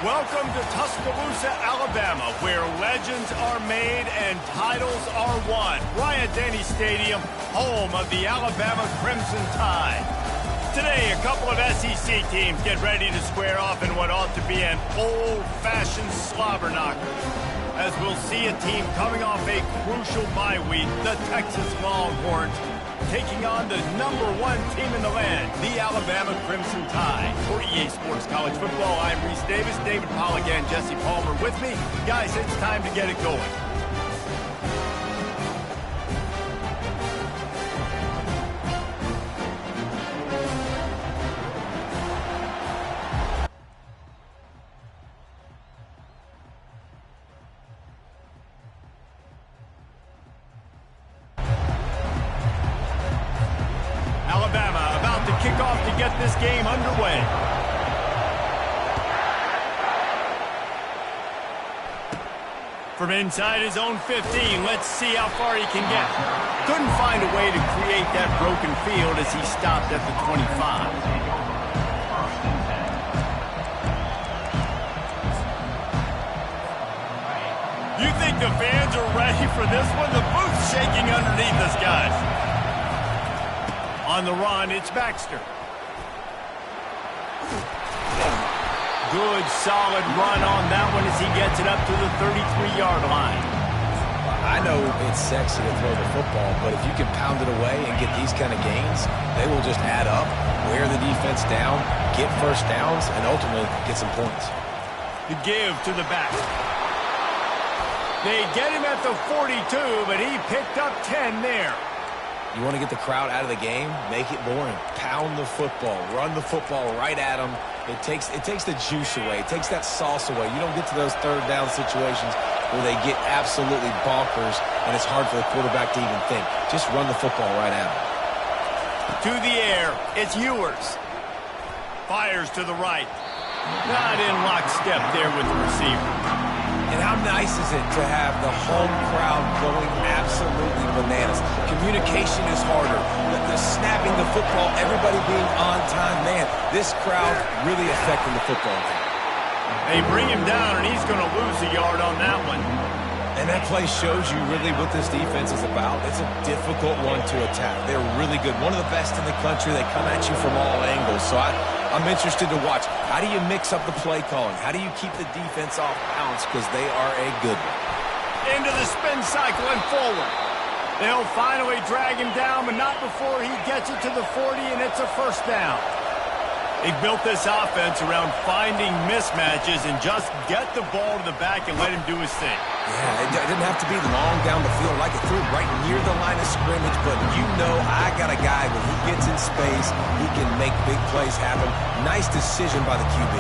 Welcome to Tuscaloosa, Alabama, where legends are made and titles are won. Bryant-Denny Stadium, home of the Alabama Crimson Tide. Today, a couple of SEC teams get ready to square off in what ought to be an old-fashioned slobber knocker. As we'll see a team coming off a crucial bye week, the Texas Longhorns, taking on the #1 team in the land, the Alabama Crimson Tide. For EA Sports College Football, I'm Reese Davis, David Pollack and Jesse Palmer with me. Guys, it's time to get it going. Kickoff to get this game underway. From inside his own 15, let's see how far he can get. Couldn't find a way to create that broken field as he stopped at the 25. You think the fans are ready for this one? The booth's shaking underneath us, guys. On the run, it's Baxter. Good, solid run on that one as he gets it up to the 33-yard line. I know it's sexy to throw the football, but if you can pound it away and get these kind of gains, they will just add up, wear the defense down, get first downs, and ultimately get some points. The give to the back. They get him at the 42, but he picked up 10 there. You want to get the crowd out of the game? Make it boring. Pound the football. Run the football right at them. It takes the juice away. It takes that sauce away. You don't get to those third down situations where they get absolutely bonkers and it's hard for the quarterback to even think. Just run the football right at them. To the air, it's Ewers. Fires to the right. Not in lockstep there with the receiver. And how nice is it to have the home crowd going absolutely bananas? Communication is harder. The snapping the football, everybody being on time. Man, this crowd really affecting the football game. They bring him down, and he's going to lose a yard on that one. And that play shows you really what this defense is about. It's a difficult one to attack. They're really good. One of the best in the country. They come at you from all angles. So I'm interested to watch. How do you mix up the play calling? How do you keep the defense off balance? Because they are a good one. Into the spin cycle and forward. They'll finally drag him down, but not before he gets it to the 40, and it's a first down. They built this offense around finding mismatches and just get the ball to the back and let him do his thing. Yeah, it didn't have to be long down the field like it threw right near the line of scrimmage, but you know I got a guy when he gets in space, he can make big plays happen. Nice decision by the QB.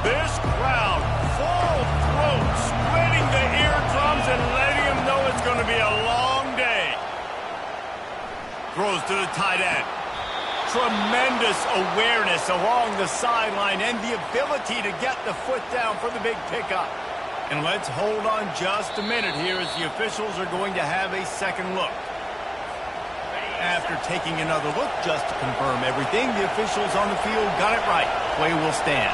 This crowd, full throat, splitting the eardrums and letting them know it's going to be a long day. Throws to the tight end. Tremendous awareness along the sideline and the ability to get the foot down for the big pickup. And let's hold on just a minute here as the officials are going to have a second look. After taking another look just to confirm everything, the officials on the field got it right. Play will stand.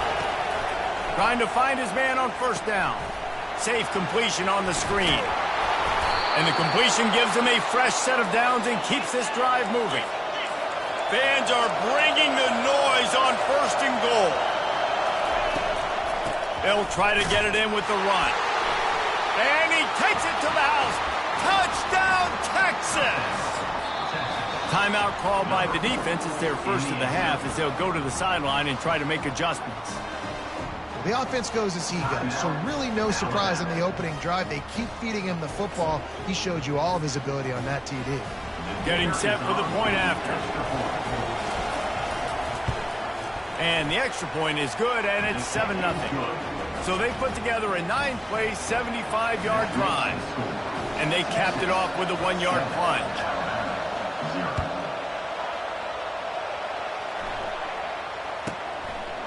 Trying to find his man on first down. Safe completion on the screen. And the completion gives him a fresh set of downs and keeps this drive moving. Fans are bringing the noise on first and goal. They'll try to get it in with the run. And he takes it to the house. Touchdown, Texas! Timeout called by the defense. It's their first of the half as they'll go to the sideline and try to make adjustments. The offense goes as he goes, so really no surprise on the opening drive. They keep feeding him the football. He showed you all of his ability on that TD. Getting set for the point after. And the extra point is good, and it's 7-0. So they put together a 9-play, 75-yard drive. And they capped it off with a 1-yard plunge.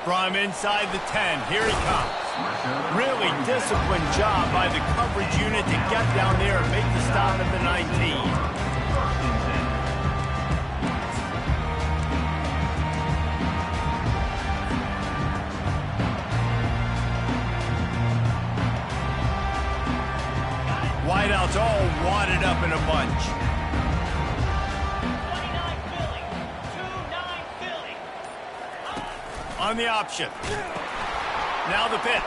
From inside the 10, here he comes. Really disciplined job by the coverage unit to get down there and make the stop at the 19. Wideouts all wadded up in a bunch. 29 Philly. On the option. Now the pitch.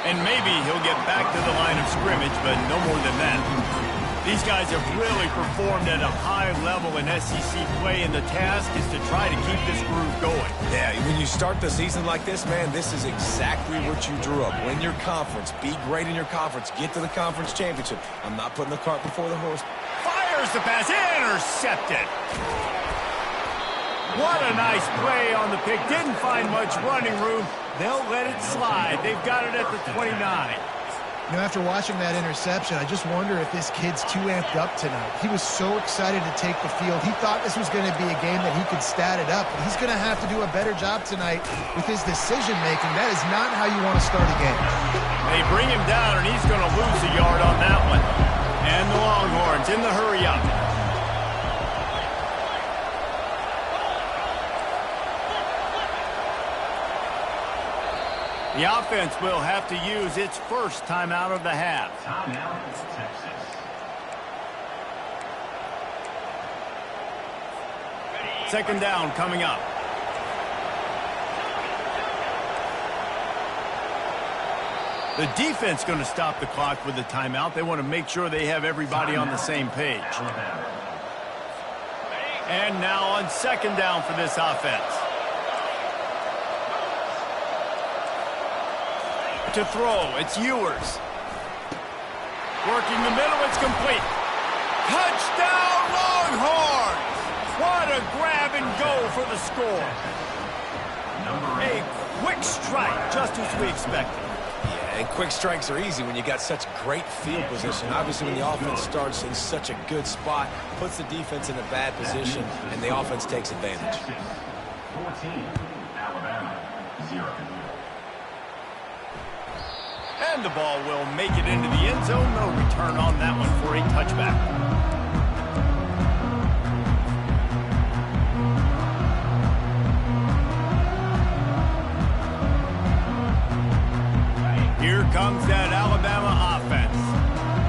And maybe he'll get back to the line of scrimmage, but no more than that. These guys have really performed at a high level in SEC play, and the task is to try to keep this groove going. Yeah, when you start the season like this, man, this is exactly what you drew up. Win your conference. Be great in your conference. Get to the conference championship. I'm not putting the cart before the horse. Fires the pass. Intercepted. What a nice play on the pick. Didn't find much running room. They'll let it slide. They've got it at the 29. You know, after watching that interception, I just wonder if this kid's too amped up tonight. He was so excited to take the field. He thought this was going to be a game that he could stat it up, but he's going to have to do a better job tonight with his decision-making. That is not how you want to start a game. They bring him down, and he's going to lose a yard on that one. And the Longhorns in the hurry-up. The offense will have to use its first timeout of the half. Timeout, Texas. Second down coming up. The defense going to stop the clock with the timeout. They want to make sure they have everybody on the same page. And now on second down for this offense. To throw, it's Ewers. Working the middle, it's complete. Touchdown, Longhorns! What a grab and go for the score. A quick strike, just as we expected. Yeah, and quick strikes are easy when you got such great field position. Obviously, when the offense starts in such a good spot, puts the defense in a bad position, and the offense takes advantage. 14, Alabama, 0. And the ball will make it into the end zone. No return on that one for a touchback. Here comes that Alabama offense.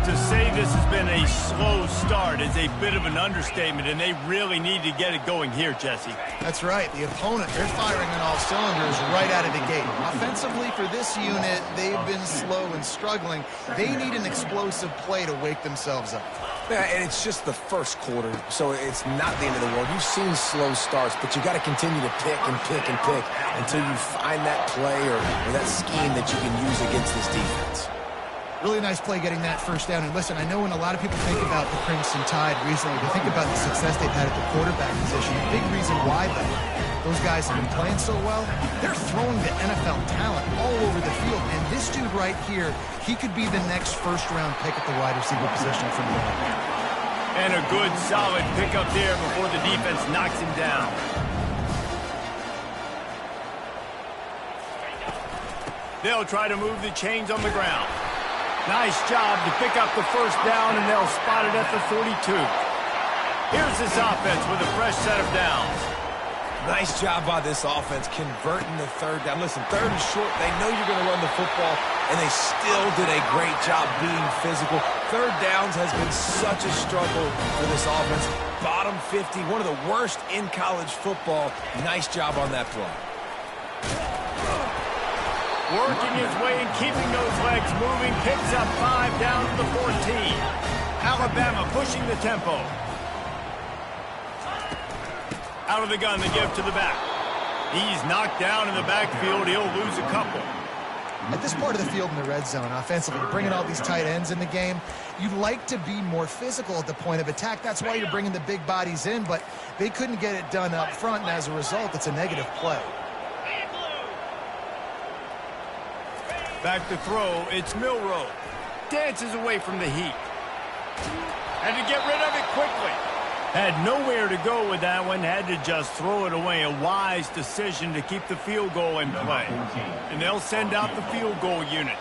To say this has been a slow start is a bit of an understatement, and they really need to get it going here, Jesse. That's right. The opponent, they're firing on all cylinders right out of the gate. Offensively, for this unit, they've been slow and struggling. They need an explosive play to wake themselves up. Yeah, and it's just the first quarter, so it's not the end of the world. You've seen slow starts, but you got to continue to pick and pick and pick until you find that play or that scheme that you can use against this defense. Really nice play getting that first down. And listen, I know when a lot of people think about the Crimson Tide recently, they think about the success they've had at the quarterback position. A big reason why, though, those guys have been playing so well, they're throwing the NFL talent all over the field. And this dude right here, he could be the next first-round pick at the wide receiver position from the Alabama. And a good, solid pickup there before the defense knocks him down. They'll try to move the chains on the ground. Nice job to pick up the first down, and they'll spot it at the 42. Here's this offense with a fresh set of downs. Nice job by this offense converting the third down. Listen, third and short, they know you're going to run the football, and they still did a great job being physical. Third downs has been such a struggle for this offense. Bottom 50, one of the worst in college football. Nice job on that play. Working his way and keeping those legs moving. Picks up 5 down to the 14. Alabama pushing the tempo. Out of the gun, the give to the back. He's knocked down in the backfield. He'll lose a couple. At this part of the field in the red zone, offensively, bringing all these tight ends in the game, you'd like to be more physical at the point of attack. That's why you're bringing the big bodies in, but they couldn't get it done up front, and as a result, it's a negative play. Back to throw, it's Milroe. Dances away from the heat. And to get rid of it quickly. Had nowhere to go with that one, had to just throw it away. A wise decision to keep the field goal in play. And they'll send out the field goal unit.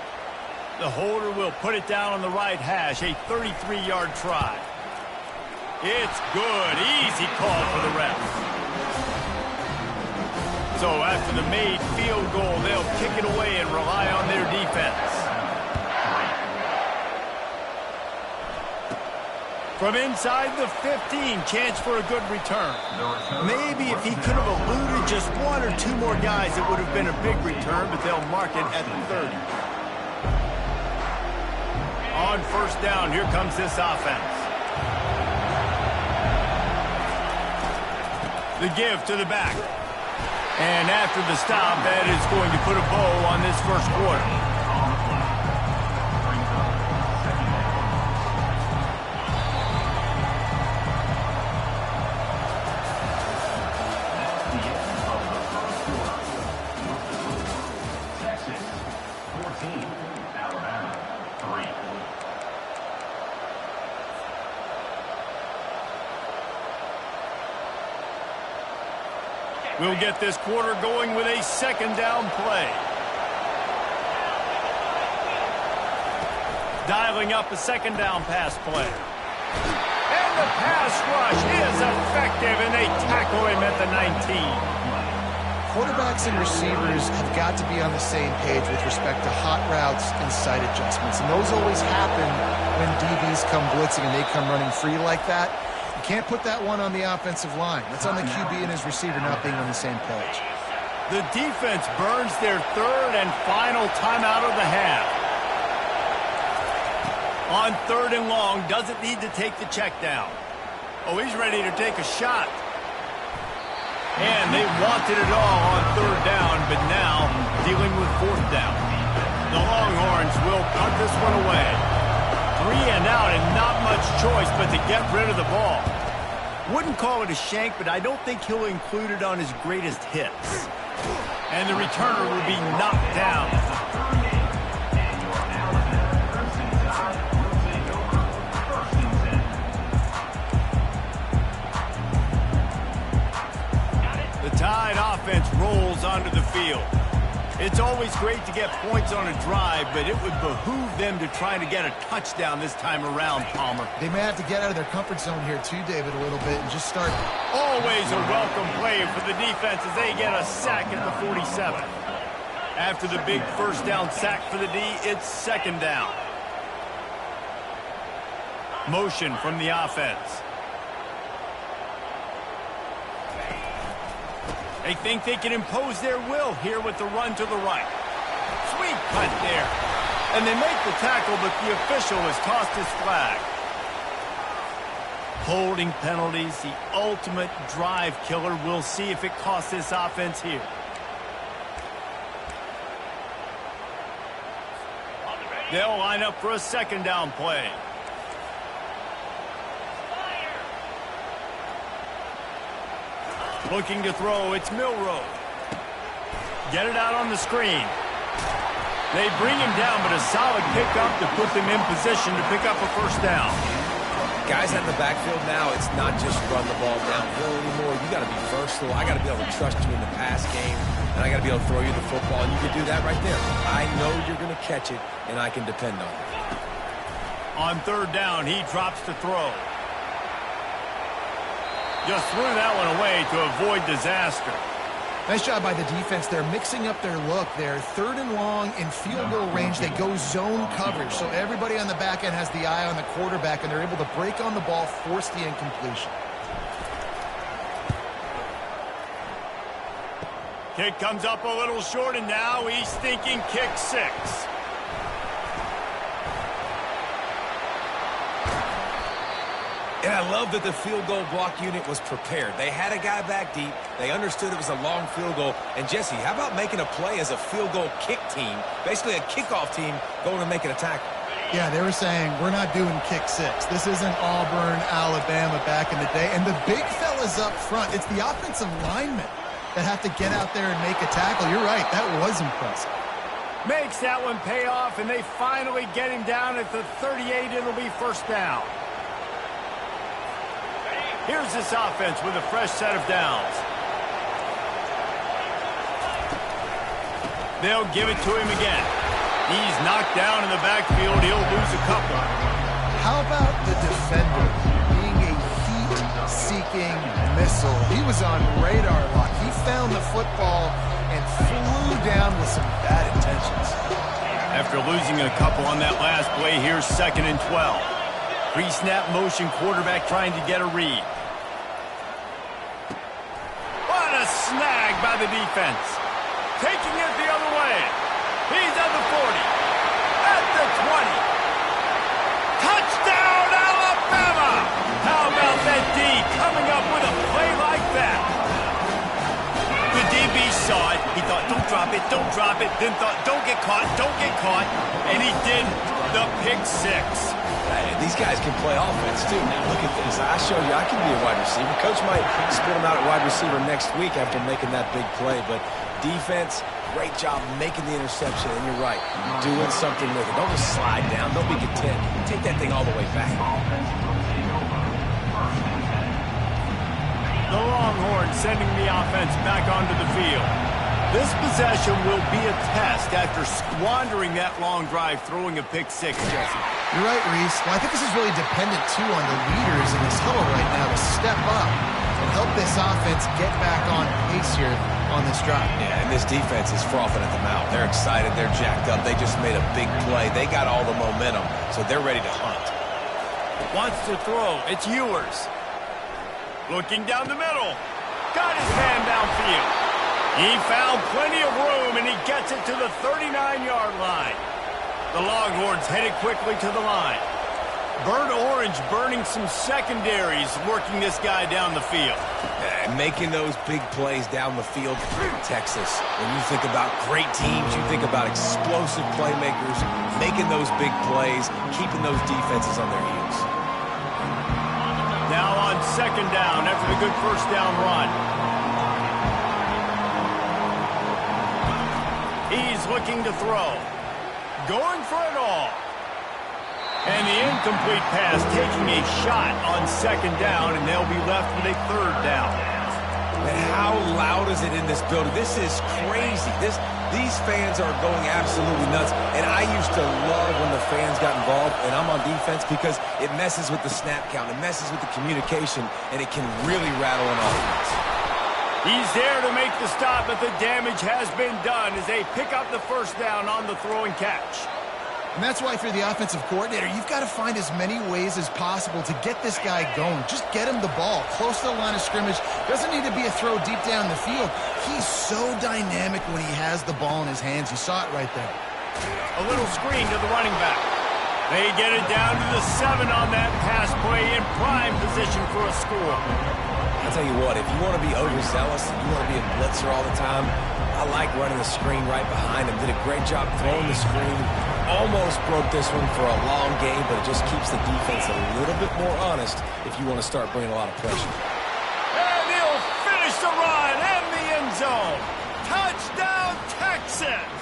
The holder will put it down on the right hash, a 33-yard try. It's good. Easy call for the refs. So after the made field goal, they'll kick it away and rely on their defense. From inside the 15, chance for a good return. Maybe if he could have eluded just one or two more guys, it would have been a big return, but they'll mark it at the 30. On first down, here comes this offense. The give to the back. And after the stop, that is going to put a bow on this first quarter. We'll get this quarter going with a second down play. Dialing up a second down pass play. And the pass rush is effective, and they tackle him at the 19. Quarterbacks and receivers have got to be on the same page with respect to hot routes and sight adjustments. And those always happen when DBs come blitzing and they come running free like that. You can't put that one on the offensive line. That's on the QB and his receiver not being on the same page. The defense burns their third and final timeout of the half. On third and long, doesn't need to take the check down. Oh, he's ready to take a shot. And they wanted it all on third down, but now dealing with fourth down. The Longhorns will punt this one away. 3 and out and not much choice but to get rid of the ball. Wouldn't call it a shank, but I don't think he'll include it on his greatest hits. And the returner will be knocked down. The Tide offense rolls onto the field. It's always great to get points on a drive, but it would behoove them to try to get a touchdown this time around, Palmer. They may have to get out of their comfort zone here too, David, a little bit and just start. Always a welcome play for the defense as they get a sack at the 47. After the big first down sack for the D, it's second down. Motion from the offense. They think they can impose their will here with the run to the right. Sweet cut there. And they make the tackle, but the official has tossed his flag. Holding penalties, the ultimate drive killer. We'll see if it costs this offense here. They'll line up for a second down play. Looking to throw, it's Milroe. Get it out on the screen. They bring him down, but a solid pickup to put them in position to pick up a first down. Guys out in the backfield now, it's not just run the ball downhill anymore. You got to be versatile. I got to be able to trust you in the pass game, and I got to be able to throw you the football, and you can do that right there. I know you're going to catch it, and I can depend on it. On third down, he drops to throw. Just threw that one away to avoid disaster. Nice job by the defense. They're mixing up their look there. Third and long in field goal range. They go zone coverage. So everybody on the back end has the eye on the quarterback, and they're able to break on the ball, force the incompletion. Kick comes up a little short, and now he's thinking kick 6. And I love that the field goal block unit was prepared. They had a guy back deep. They understood it was a long field goal. And, Jesse, how about making a play as a field goal kick team, basically a kickoff team going and making a tackle? Yeah, they were saying, we're not doing kick 6. This isn't Auburn, Alabama back in the day. And the big fellas up front, it's the offensive linemen that have to get out there and make a tackle. You're right, that was impressive. Makes that one pay off, and they finally get him down at the 38. It'll be first down. Here's this offense with a fresh set of downs. They'll give it to him again. He's knocked down in the backfield. He'll lose a couple. How about the defender being a heat-seeking missile? He was on radar lock. He found the football and flew down with some bad intentions. After losing a couple on that last play, here's 2nd and 12. Pre-snap motion, quarterback trying to get a read. What a snag by the defense. Taking it the other way. He's at the 40. At the 20. Touchdown, Alabama! How about that D coming up with a play like that? The DB saw it. He thought, don't drop it, don't drop it. Then thought, don't get caught, don't get caught. And he did the pick 6. Hey, these guys can play offense, too. Now, look at this. I showed you I can be a wide receiver. Coach might split him out at wide receiver next week after making that big play. But defense, great job making the interception. And you're right, doing something with it. Don't just slide down. Don't be content. Take that thing all the way back. The Longhorns sending the offense back onto the field. This possession will be a test after squandering that long drive, throwing a pick 6, Jesse. You're right, Reese. Well, I think this is really dependent, too, on the leaders in this huddle right now to step up and help this offense get back on pace here on this drive. Yeah, and this defense is frothing at the mouth. They're excited. They're jacked up. They just made a big play. They got all the momentum, so they're ready to hunt. Wants to throw. It's Ewers. Looking down the middle. Got his man downfield. He found plenty of room, and he gets it to the 39-yard line. The Longhorns headed quickly to the line. Burnt Orange burning some secondaries, working this guy down the field. Making those big plays down the field. Texas, when you think about great teams, you think about explosive playmakers, making those big plays, keeping those defenses on their heels. Now on 2nd down after the good first down run. He's looking to throw. Going for it all. And the incomplete pass taking a shot on 2nd down, and they'll be left with a 3rd down. And how loud is it in this building? This is crazy. These fans are going absolutely nuts. And I used to love when the fans got involved, and I'm on defense because it messes with the snap count. It messes with the communication, and it can really rattle an offense. He's there to make the stop, but the damage has been done as they pick up the 1st down on the throw and catch. And that's why, if you're the offensive coordinator, you've got to find as many ways as possible to get this guy going. Just get him the ball close to the line of scrimmage. Doesn't need to be a throw deep down the field. He's so dynamic when he has the ball in his hands. You saw it right there. A little screen to the running back. They get it down to the 7 on that pass play in prime position for a score. I'll tell you what, if you want to be overzealous, if you want to be a blitzer all the time, I like running the screen right behind him. Did a great job throwing the screen. Almost broke this one for a long game, but it just keeps the defense a little bit more honest if you want to start bringing a lot of pressure. And he'll finish the run and the end zone. Touchdown, Texas!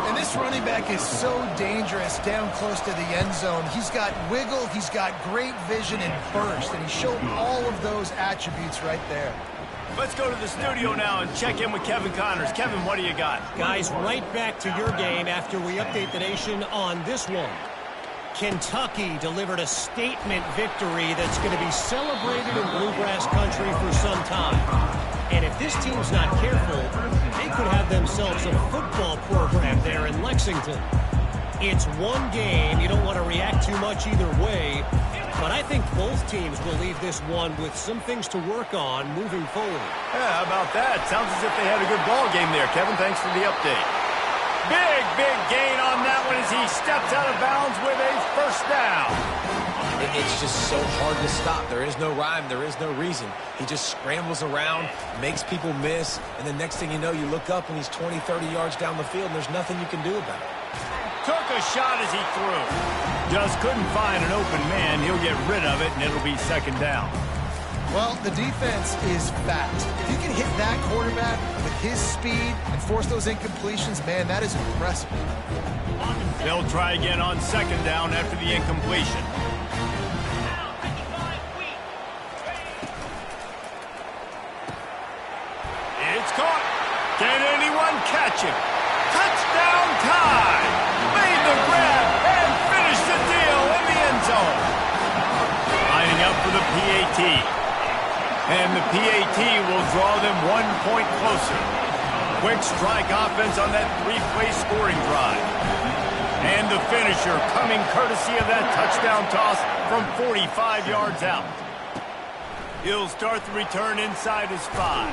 And this running back is so dangerous down close to the end zone. He's got wiggle, he's got great vision and burst, and he showed all of those attributes right there. Let's go to the studio now and check in with Kevin Connors. Kevin, what do you got? Guys, right back to your game after we update the nation on this one. Kentucky delivered a statement victory that's going to be celebrated in bluegrass country for some time. And if this team's not careful, they could have themselves a football program there in Lexington. It's one game. You don't want to react too much either way. But I think both teams will leave this one with some things to work on moving forward. Yeah, how about that? Sounds as if they had a good ball game there. Kevin, thanks for the update. Big gain on that one as he steps out of bounds with a 1st down. It's just so hard to stop. There is no rhyme. There is no reason. He just scrambles around, makes people miss, and the next thing you know, you look up and he's 20, 30 yards down the field, and there's nothing you can do about it. Took a shot as he threw. Just couldn't find an open man. He'll get rid of it, and it'll be 2nd down. Well, the defense is fast. If you can hit that quarterback with his speed and force those incompletions, man, that is impressive. They'll try again on 2nd down after the incompletion. catch him. Touchdown Tide! Made the grab and finished the deal in the end zone. Lining up for the PAT. And the PAT will draw them 1 point closer. Quick strike offense on that 3-play scoring drive. And the finisher coming courtesy of that touchdown toss from 45 yards out. He'll start the return inside his 5.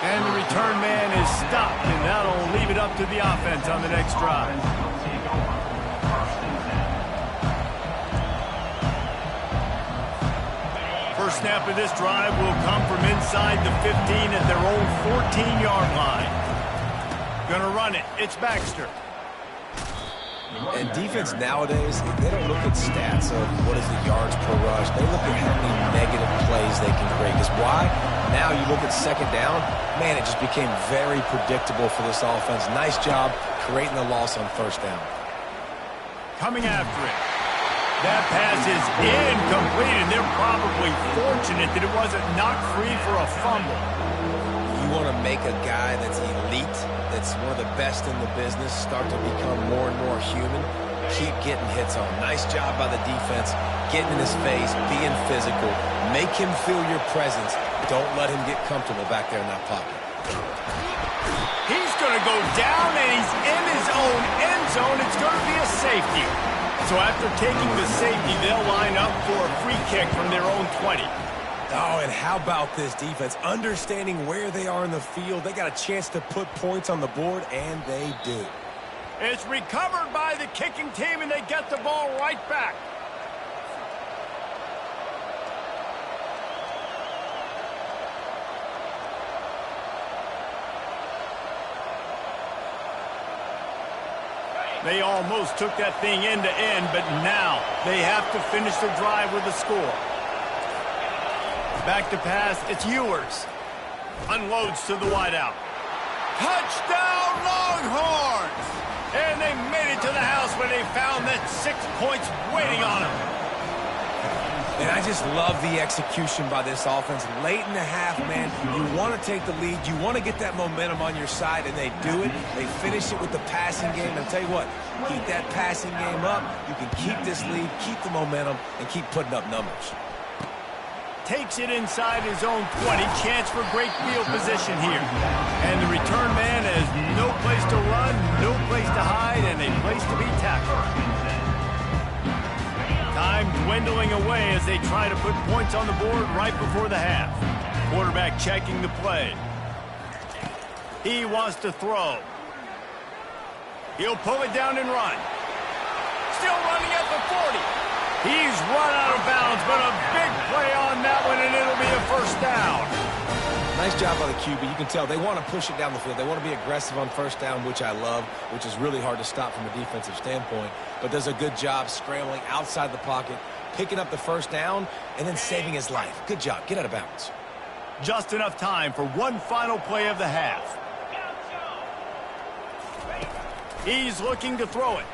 And the return man is stopped, and that'll leave it up to the offense on the next drive. First snap of this drive will come from inside the 15 at their own 14-yard line. Gonna run it. It's Baxter. And defense nowadays, they don't look at stats of what is the yards per rush. They look at how many negative plays they can create. Because why? Now you look at second down, man, it just became very predictable for this offense. Nice job creating the loss on first down. Coming after it. That pass is incomplete, and they're probably fortunate that it wasn't knocked free for a fumble. You want to make a guy that's elite, that's one of the best in the business, start to become more and more human, keep getting hits on. Nice job by the defense, getting in his face, being physical. Make him feel your presence. Don't let him get comfortable back there in that pocket. He's going to go down, and he's in his own end zone. It's going to be a safety. So after taking the safety, they'll line up for a free kick from their own 20. Oh, and how about this defense? Understanding where they are in the field. They got a chance to put points on the board, and they do. It's recovered by the kicking team, and they get the ball right back. They almost took that thing end to end, but now they have to finish the drive with a score. Back to pass, it's Ewers. Unloads to the wideout. Touchdown Longhorns! And they made it to the house when they found that 6 points waiting on them. And I just love the execution by this offense. Late in the half, man, you want to take the lead. You want to get that momentum on your side, and they do it. They finish it with the passing game. And I'll tell you what, keep that passing game up. You can keep this lead, keep the momentum, and keep putting up numbers. Takes it inside his own 20. Chance for great field position here. And the return man has no place to run, no place to hide, and a place to be tackled. Time dwindling away as they try to put points on the board right before the half. Quarterback checking the play. He wants to throw. He'll pull it down and run. Still running at the 40. He's run out of bounds, but a big play on that one, and it'll be a first down. Nice job by the QB. You can tell they want to push it down the field. They want to be aggressive on first down, which I love, which is really hard to stop from a defensive standpoint. But does a good job scrambling outside the pocket, picking up the first down, and then saving his life. Good job. Get out of bounds. Just enough time for one final play of the half. He's looking to throw it.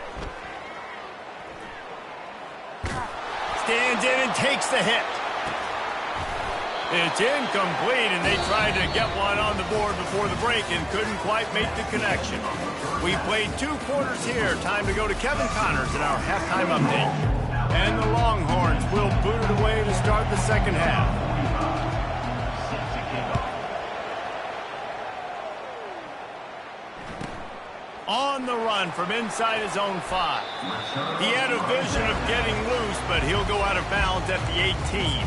Stands in and takes the hit. It's incomplete, and they tried to get one on the board before the break and couldn't quite make the connection. We played 2 quarters here. Time to go to Kevin Connors in our halftime update. And the Longhorns will boot it away to start the second half. On the run from inside his own 5. He had a vision of getting loose, but he'll go out of bounds at the 18.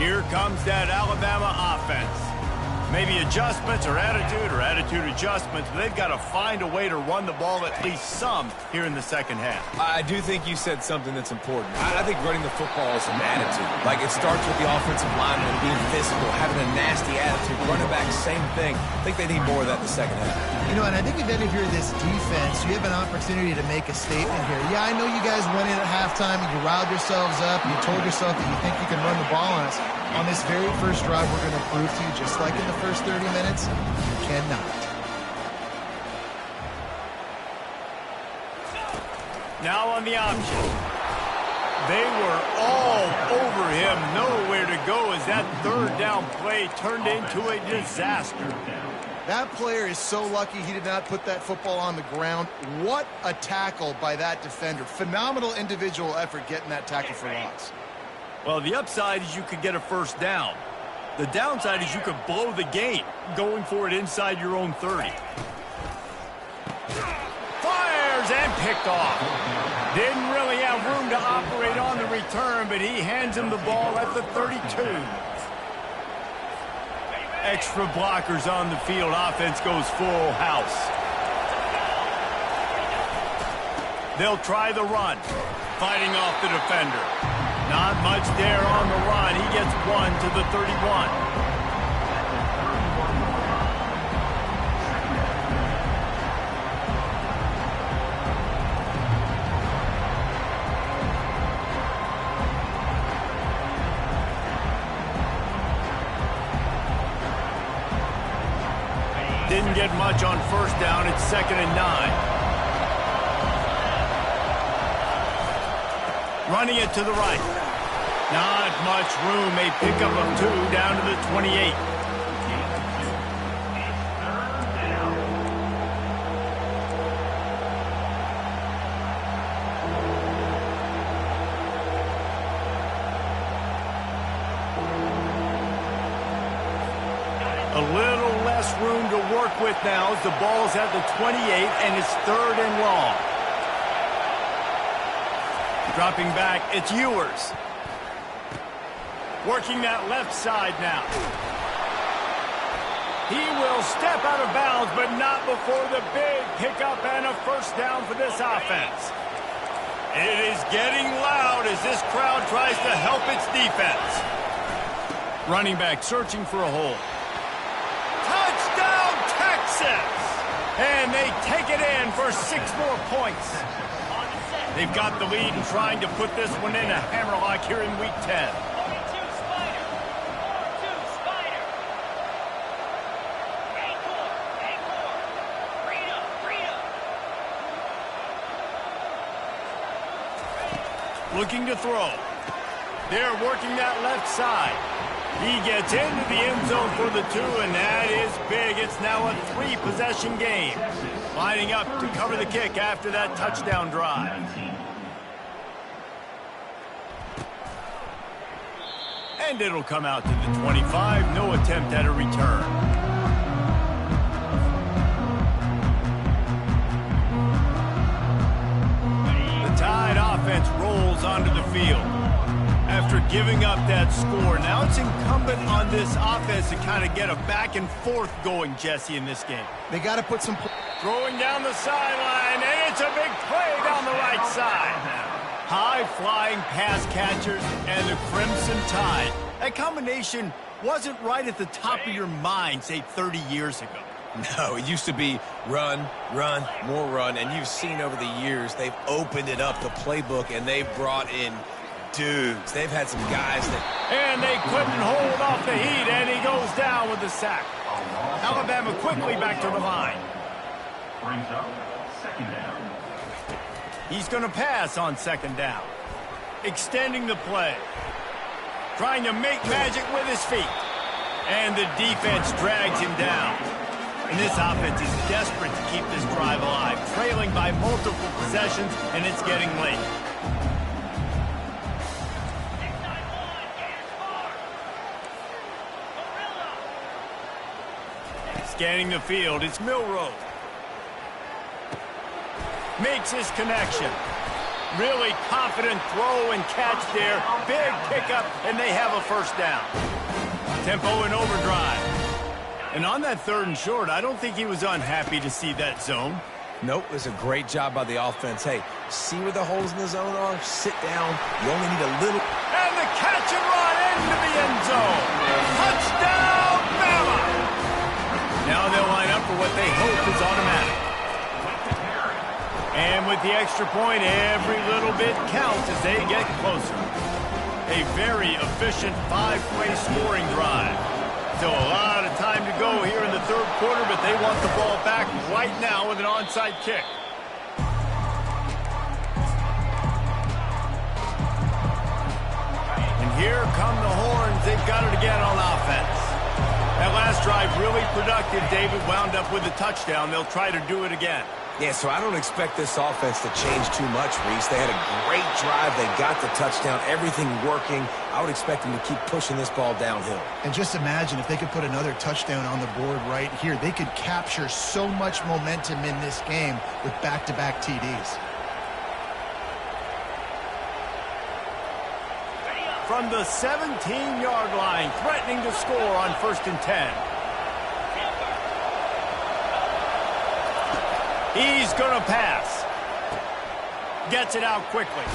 Here comes that Alabama offense. Maybe adjustments or attitude adjustments, but they've got to find a way to run the ball at least some here in the second half. I do think you said something that's important. I think running the football is an attitude. Like, it starts with the offensive lineman being physical, having a nasty attitude. Running back, same thing. I think they need more of that in the second half. You know, and I think if any of you are this defense, you have an opportunity to make a statement here. Yeah, I know you guys went in at halftime and you riled yourselves up and you told yourself that you think you can run the ball on us. On this very first drive, we're going to prove to you, just like in the first 30 minutes, you cannot. Now on the option. They were all over him. Nowhere to go as that third down play turned into a disaster. That player is so lucky he did not put that football on the ground. What a tackle by that defender. Phenomenal individual effort getting that tackle for loss. Well, the upside is you could get a first down. The downside is you could blow the game going for it inside your own 30. Fires and picked off. Didn't really have room to operate on the return, but he hands him the ball at the 32. Extra blockers on the field. Offense goes full house. They'll try the run. Fighting off the defender. Not much there on the run. He gets one to the 31. Didn't get much on first down. It's 2nd and 9. Running it to the right. Not much room. A pickup of 2 down to the 28. A little less room to work with now as the ball's at the 28 and it's 3rd and long. Dropping back, it's Ewers. Working that left side now. He will step out of bounds, but not before the big pickup and a first down for this offense. It is getting loud as this crowd tries to help its defense. Running back searching for a hole. Touchdown, Texas! And they take it in for 6 more points. They've got the lead and trying to put this one in a hammerlock here in Week 10. Looking to throw. They're working that left side. He gets into the end zone for the 2, and that is big. It's now a 3-possession game. Lining up to cover the kick after that touchdown drive. And it'll come out to the 25. No attempt at a return. The Tide offense rolls onto the field. After giving up that score, now it's incumbent on this offense to kind of get a back and forth going, Jesse, in this game. They got to put some... Throwing down the sideline, and it's a big play down the right side. High-flying pass catchers and the Crimson Tide. That combination wasn't right at the top of your mind, say, 30 years ago. No, it used to be run, run, more run, and you've seen over the years they've opened it up, the playbook, and they've brought in dudes. They've had some guys that... And they couldn't hold off the heat, and he goes down with the sack. Alabama quickly back to the line. Brings up 2nd down. He's going to pass on 2nd down. Extending the play. Trying to make magic with his feet. And the defense drags him down. And this offense is desperate to keep this drive alive. Trailing by multiple possessions, and it's getting late. Scanning the field, it's Milroe. Makes his connection. Really confident throw and catch there. Big pickup, and they have a first down. Tempo and overdrive. And on that 3rd and short, I don't think he was unhappy to see that zone. Nope, it was a great job by the offense. Hey, see where the holes in the zone are? Sit down. You only need a little... And the catch and run into the end zone. Touchdown, Bama! Now they'll line up for what they hope is automatic. And with the extra point, every little bit counts as they get closer. A very efficient 5-play scoring drive. Still a lot of time to go here in the 3rd quarter, but they want the ball back right now with an onside kick. come the horns. They've got it again on offense. That last drive really productive. David wound up with a touchdown. They'll try to do it again. Yeah, so I don't expect this offense to change too much, Reese. They had a great drive. They got the touchdown. Everything working. I would expect them to keep pushing this ball downhill. And just imagine if they could put another touchdown on the board right here. They could capture so much momentum in this game with back-to-back TDs. From the 17-yard line, threatening to score on 1st and 10. He's going to pass. Gets it out quickly.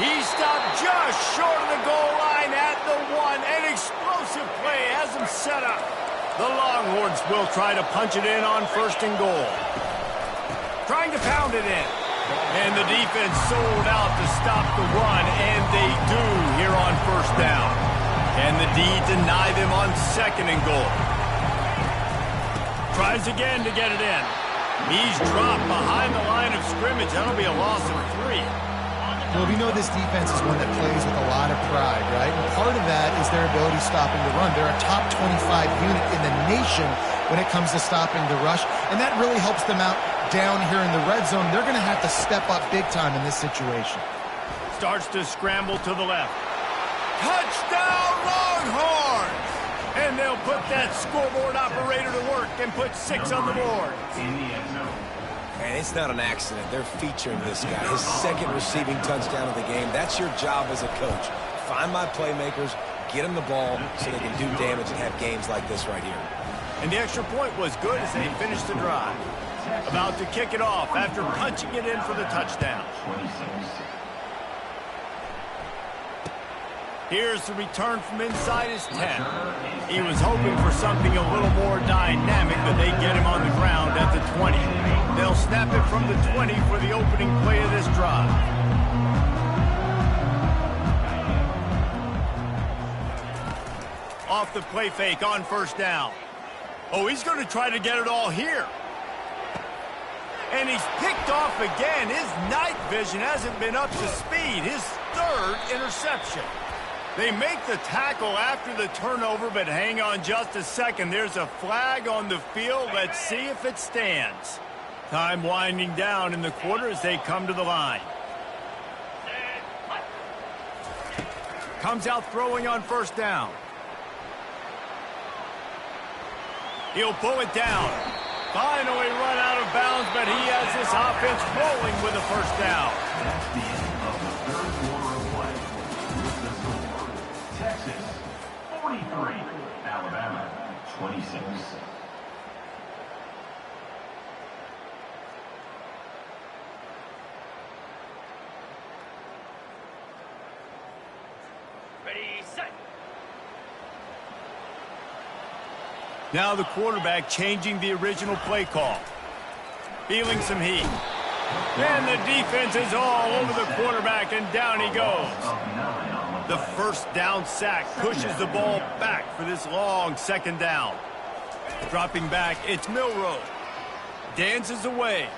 He stopped just short of the goal line at the 1. An explosive play has him set up. The Longhorns will try to punch it in on 1st and goal. Trying to pound it in. And the defense sold out to stop the run, and they do here on 1st down. And the D deny them on 2nd and goal. Tries again to get it in. He's dropped behind the line of scrimmage. That'll be a loss of 3. Well, we know this defense is one that plays with a lot of pride, right? And part of that is their ability stopping the run. They're a top 25 unit in the nation when it comes to stopping the rush, and that really helps them out down here in the red zone. They're going to have to step up big time in this situation. Starts to scramble to the left. Touchdown, Longhorns! And they'll put that scoreboard operator to work and put 6 on the board. And it's not an accident. They're featuring this guy. His 2nd receiving touchdown of the game. That's your job as a coach. Find my playmakers, get them the ball so they can do damage and have games like this right here. And the extra point was good as they finished the drive. About to kick it off after punching it in for the touchdown. Here's the return from inside his 10. He was hoping for something a little more dynamic, but they get him on the ground at the 20. They'll snap it from the 20 for the opening play of this drive. Off the play fake on 1st down. Oh, he's going to try to get it all here. And he's picked off again. His night vision hasn't been up to speed. His 3rd interception. They make the tackle after the turnover, but hang on just a second. There's a flag on the field. Let's see if it stands. Time winding down in the quarter as they come to the line. Comes out throwing on 1st down. He'll pull it down. Finally run out of bounds, but he has this offense rolling with a 1st down. That's the end of the 3rd quarter of play. With the score, Texas 43, Alabama 26. Ready, set. Now the quarterback changing the original play call. Feeling some heat. And the defense is all over the quarterback, and down he goes. The 1st down sack pushes the ball back for this long 2nd down. Dropping back, it's Milroe. Dances away.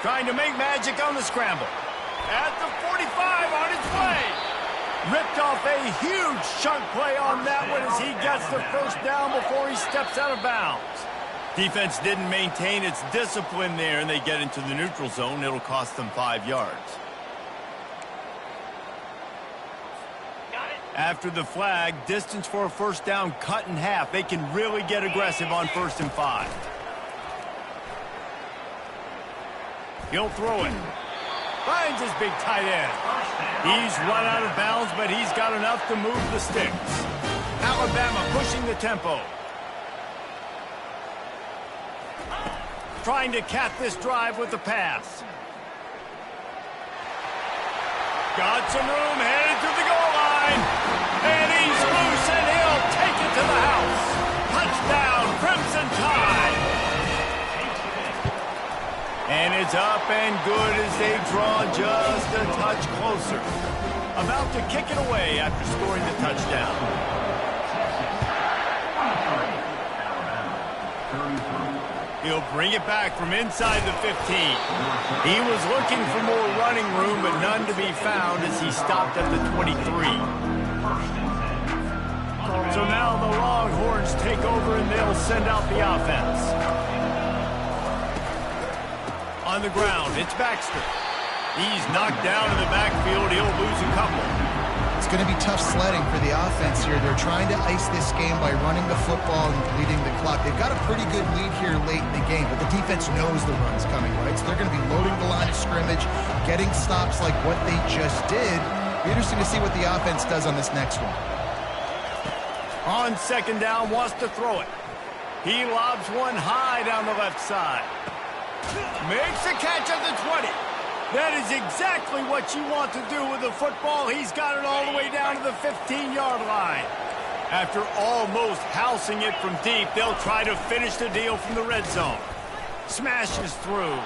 Trying to make magic on the scramble. At the 45 on its way. Ripped off a huge chunk play on that one as he gets the 1st down before he steps out of bounds. Defense didn't maintain its discipline there, and they get into the neutral zone. It'll cost them 5 yards. After the flag, distance for a 1st down cut in half. They can really get aggressive on 1st and 5. He'll throw it. Finds his big tight end. He's run out of bounds, but he's got enough to move the sticks. Alabama pushing the tempo. Trying to cap this drive with the pass. Got some room, headed to the goal line. And he's loose, and he'll take it to the house. Touchdown, Crimson Tide. And it's up and good as they draw just a touch closer. About to kick it away after scoring the touchdown. He'll bring it back from inside the 15. He was looking for more running room, but none to be found as he stopped at the 23. So now the Longhorns take over and they'll send out the offense. On the ground, it's Baxter. He's knocked down in the backfield. He'll lose a couple. It's going to be tough sledding for the offense here. They're trying to ice this game by running the football and bleeding the clock. They've got a pretty good lead here late in the game, but the defense knows the run's coming, right? So they're going to be loading the line of scrimmage, getting stops like what they just did. Be interesting to see what the offense does on this next one. On second down, wants to throw it. He lobs one high down the left side. Makes a catch at the 20. That is exactly what you want to do with the football. He's got it all the way down to the 15-yard line. After almost housing it from deep, they'll try to finish the deal from the red zone. Smashes through.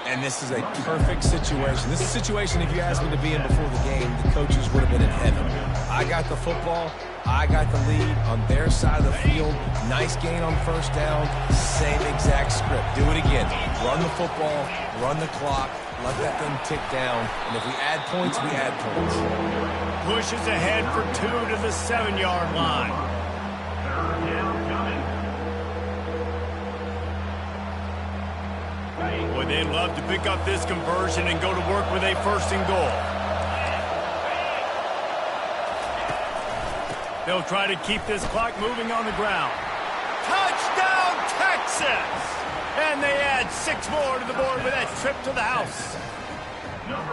And this is a perfect situation. This is a situation, if you asked me to be in before the game, the coaches would have been in heaven. I got the football. I got the lead on their side of the field. Nice gain on first down. Same exact script. Do it again. Run the football. Run the clock. Let that thing tick down. And if we add points, we add points. Pushes ahead for 2 to the 7-yard line. Third down coming. Boy, they'd love to pick up this conversion and go to work with a first and goal. They'll try to keep this clock moving on the ground. Touchdown, Texas! And they add 6 more to the board with that trip to the house.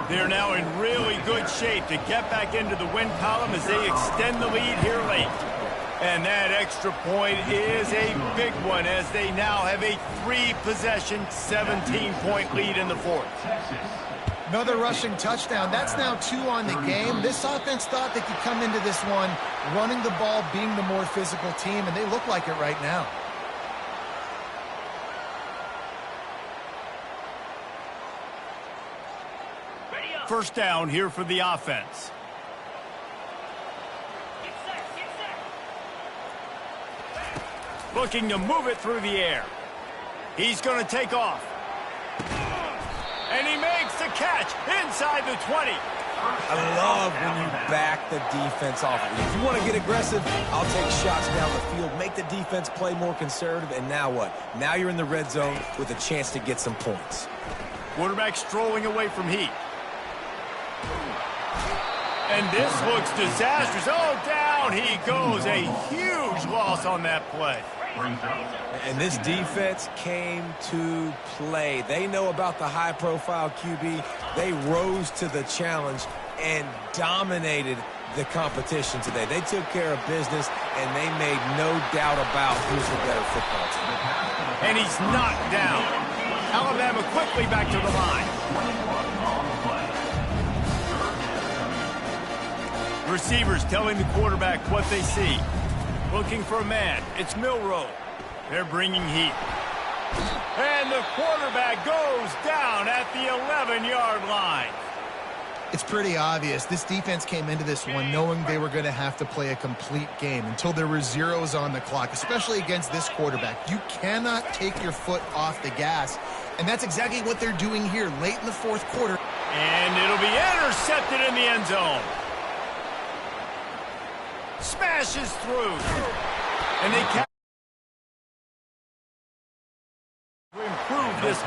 They're now in really good shape to get back into the win column as they extend the lead here late. And that extra point is a big one as they now have a 3-possession, 17-point lead in the fourth. Another rushing touchdown. That's now 2 on the game. This offense thought they could come into this one running the ball, being the more physical team, and they look like it right now. First down here for the offense. Looking to move it through the air. He's going to take off. And he makes the catch inside the 20. I love when you back the defense off. If you want to get aggressive, I'll take shots down the field, make the defense play more conservative, and now what? Now you're in the red zone with a chance to get some points. Quarterback strolling away from heat. And this looks disastrous. Oh, down he goes. A huge loss on that play. And this defense came to play. They know about the high-profile QB. They rose to the challenge and dominated the competition today. They took care of business, and they made no doubt about who's the better football team. And he's knocked down. Alabama quickly back to the line. Receivers telling the quarterback what they see. Looking for a man. It's Milroe. They're bringing heat. And the quarterback goes down at the 11-yard line. It's pretty obvious. This defense came into this one knowing they were going to have to play a complete game until there were zeros on the clock, especially against this quarterback. You cannot take your foot off the gas, and that's exactly what they're doing here late in the fourth quarter. And it'll be intercepted in the end zone. Smashes through. And they improve this.